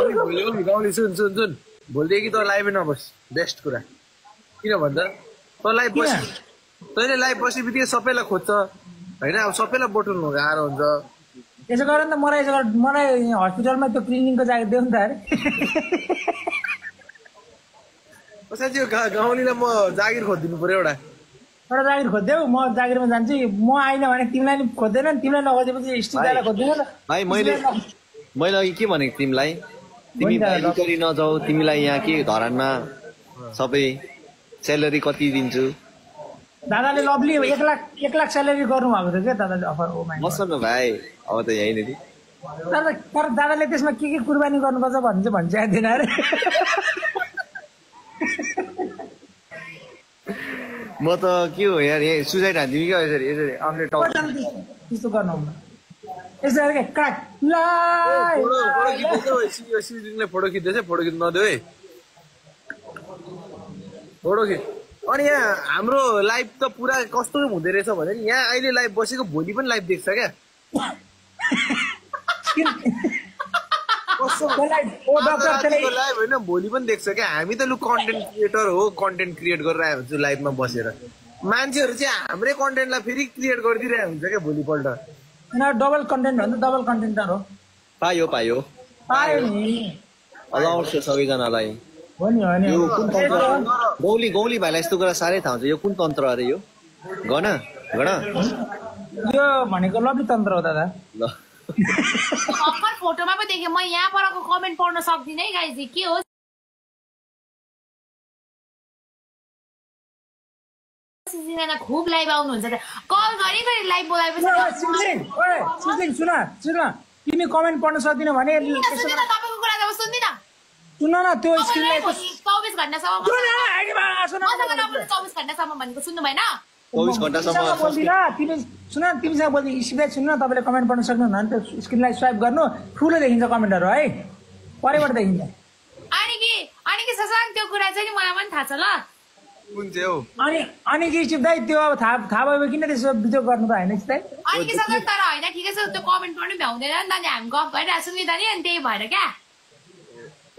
गाउँले सुन सुन सुन भोलिदेखि त लाइभै नबस् बेस्ट कुरा किन भन्दा त लाइभ बसी तैँले लाइभ बसी बित्तिकै सबैलाई खोज्छ होइन अब सबैलाई बटुल्नु गाह्रो हुन्छ यसो गर नि त मलाई हस्पिटलमा त्यो क्लिनिकको जागिर देऊ नि त अरे साँच्ची गाउँलेलाई म जागिर खोजिदिनु पर्यो एउटा जागिर खोज्देऊ म जागिरमा जान्छु म आइन भने तिमीलाई नि खोज्दैन नि तिमीलाई नखोजेपछि स्टिकलाई खोज्दैन भाइ मैले अघि के भनेको तिमीलाई तिमी बाहिरी नजाऊ तिमीलाई यहाँ के धरानमा सबै स्यालेरी कति दिन्छु दादाले लभली 1 लाख स्यालेरी गर्नु भएको थियो क्या दादाले अफर ओ माइ मसँग भाइ अब त यही नै तर दादाले त्यसमा के कुर्बानी गर्नुपर्छ भन्छ दिएन अरे म त के हो यार यही सुसाइड हान्दिनु क्या यसरी यसरी आफ्नो टाउको त्यस्तो गर्नु यसरी के क्र्याक फोटो खिच्दैछ फोटो खिच्नु नदेऊ है फोटो खिच अनि यहाँ हाम्रो लाइभ त पुरा कस्तो हुँदो रहेछ भने नि यहाँ अहिले लाइभ बसेको भोलि पनि लाइभ देख्छ क्या लाइभ होइन भोलि पनि देख्छ क्या हामी त लु कन्टेन्ट क्रिएटर हो कन्टेन्ट क्रिएट गरेर आएको हुन्छु लाइभमा बसेर मान्छेहरू चाहिँ हाम्रै कन्टेन्टलाई फेरि क्रिएट गरिदिरहेको हुन्छ क्या भोलिपल्ट डबल कन्टेन्ट हो नि डबल कन्टेन्टर हो पायो नि अलाउँछ सबैजनालाई हो नि यो कुन तन्त्र गौली भाइलाई यस्तो कुरा साह्रै थाहा हुन्छ यो कुन तन्त्र अरे यो गण यो भनेको लभली तन्त्र हो दादा ल भर्खर फोटोमा पो देखेँ म यहाँ परको कमेन्ट पढ्न सक्दिनँ है गाइज के हो खुब लाइभ आउनुहुन्छ कल गरी लाइभ बोलाएपछि सुन तिमी कमेन्ट पढ्न सक्दिनौ भने तपाईँको कुरा त सुन्दिन सुन न त्यो स्क्रिनलाई 24 घण्टासम्म 24 घण्टासम्म भनेको सुन्नु भएन 24 घण्टासम्म बोल्दिन तिमीसँग बोल्दै सिधै सुन्नु न तपाईँले कमेन्ट पढ्न सक्नुहुन्न भने त्यो स्क्रिनलाई स्वाइप गर्नु ठुलो देखिन्छ कमेन्टहरू है परैबाट देखिन्छ अनि के ससाङ त्यो कुरा चाहिँ नि मलाई पनि थाहा छ ल कुन चाहिँ हो अनि के सिधै त्यो अब थाहा भयो किन त्यसो भिडियो गर्नु त होइन सिधै अनि के ससाङ तर होइन ठिकै छ त्यो कमेन्ट पढ्नु भ्याउँदैन नि त हामी गफ गरिरहेको छौँ नि त नि अनि त्यही भएर क्या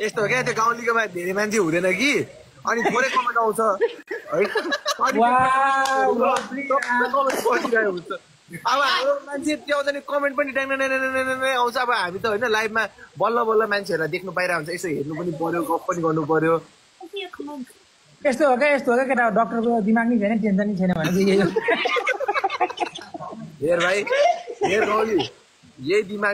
यस्तो हो क्या त्यो गाउँलीको धेरै मान्छे हुँदैन कि अनि थोरै कमेन्ट आउँछ अब हाम्रो मान्छे त्यो आउँछ नि कमेन्ट पनि ट्याङ आउँछ अब हामी त होइन लाइभमा बल्ल बल्ल मान्छेहरूलाई देख्नु पाइरहेको हुन्छ यसो हेर्नु पनि पर्यो गफ पनि गर्नु पर्यो यस्तो हो क्या केटा डक्टरको दिमाग नि छैन टेन्सन नि छैन भने हेर भाइ हेर गाउँली यही दिमाग